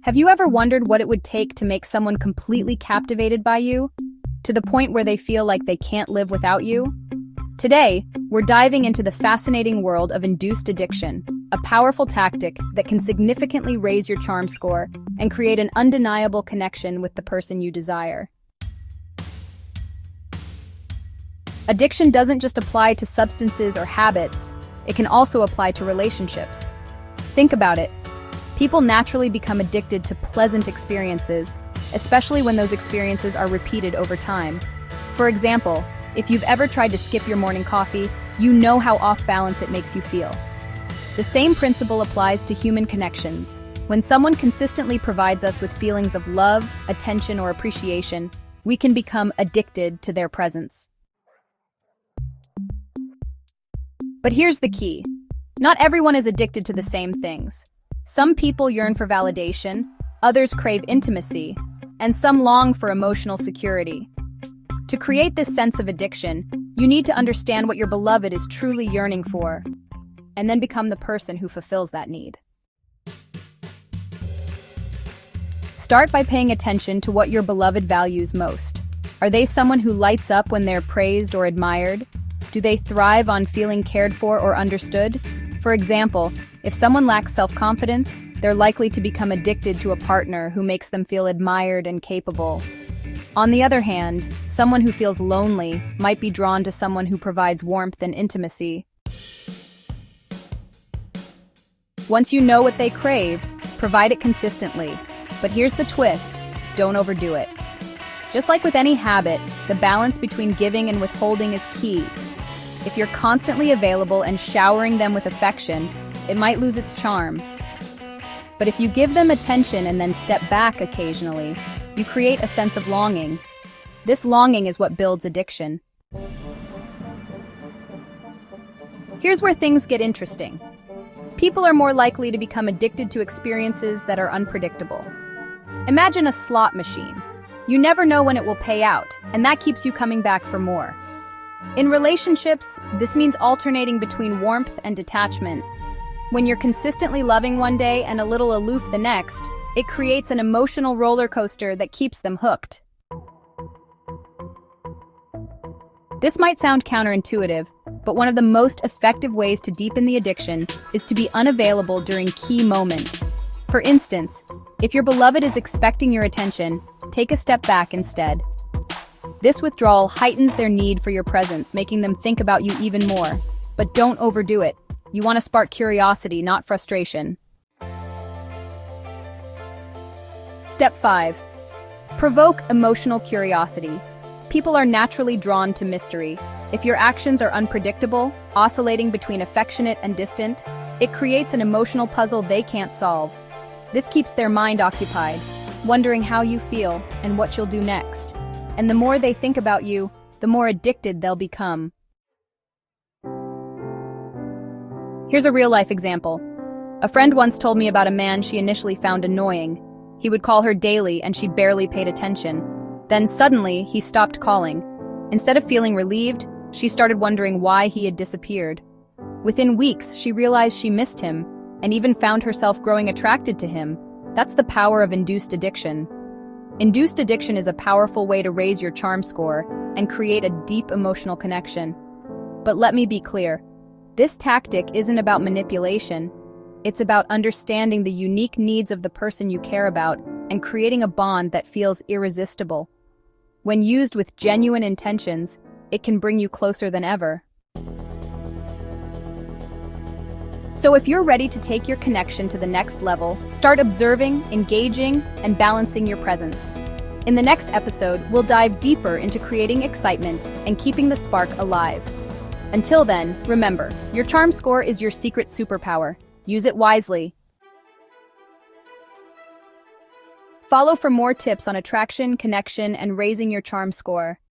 Have you ever wondered what it would take to make someone completely captivated by you, to the point where they feel like they can't live without you? Today, we're diving into the fascinating world of induced addiction, a powerful tactic that can significantly raise your charm score and create an undeniable connection with the person you desire. Addiction doesn't just apply to substances or habits, it can also apply to relationships. Think about it. People naturally become addicted to pleasant experiences, especially when those experiences are repeated over time. For example, if you've ever tried to skip your morning coffee, you know how off balance it makes you feel. The same principle applies to human connections. When someone consistently provides us with feelings of love, attention, or appreciation, we can become addicted to their presence. But here's the key. Not everyone is addicted to the same things. Some people yearn for validation, others crave intimacy, and some long for emotional security. To create this sense of addiction, you need to understand what your beloved is truly yearning for, and then become the person who fulfills that need. Start by paying attention to what your beloved values most. Are they someone who lights up when they're praised or admired? Do they thrive on feeling cared for or understood? For example, if someone lacks self-confidence, they're likely to become addicted to a partner who makes them feel admired and capable. On the other hand, someone who feels lonely might be drawn to someone who provides warmth and intimacy. Once you know what they crave, provide it consistently. But here's the twist: don't overdo it. Just like with any habit, the balance between giving and withholding is key. If you're constantly available and showering them with affection, it might lose its charm. But if you give them attention and then step back occasionally, you create a sense of longing. This longing is what builds addiction. Here's where things get interesting. People are more likely to become addicted to experiences that are unpredictable. Imagine a slot machine. You never know when it will pay out, and that keeps you coming back for more. In relationships, this means alternating between warmth and detachment. When you're consistently loving one day and a little aloof the next, it creates an emotional roller coaster that keeps them hooked. This might sound counterintuitive, but one of the most effective ways to deepen the addiction is to be unavailable during key moments. For instance, if your beloved is expecting your attention, take a step back instead. This withdrawal heightens their need for your presence, making them think about you even more. But don't overdo it. You want to spark curiosity, not frustration. Step 5. Provoke emotional curiosity. People are naturally drawn to mystery. If your actions are unpredictable, oscillating between affectionate and distant, it creates an emotional puzzle they can't solve. This keeps their mind occupied, wondering how you feel and what you'll do next. And the more they think about you, the more addicted they'll become. Here's a real-life example. A friend once told me about a man she initially found annoying. He would call her daily and she barely paid attention. Then suddenly, he stopped calling. Instead of feeling relieved, she started wondering why he had disappeared. Within weeks, she realized she missed him, and even found herself growing attracted to him. That's the power of induced addiction. Induced addiction is a powerful way to raise your charm score and create a deep emotional connection. But let me be clear, this tactic isn't about manipulation. It's about understanding the unique needs of the person you care about and creating a bond that feels irresistible. When used with genuine intentions, it can bring you closer than ever. So if you're ready to take your connection to the next level, start observing, engaging, and balancing your presence. In the next episode, we'll dive deeper into creating excitement and keeping the spark alive. Until then, remember, your charm score is your secret superpower. Use it wisely. Follow for more tips on attraction, connection, and raising your charm score.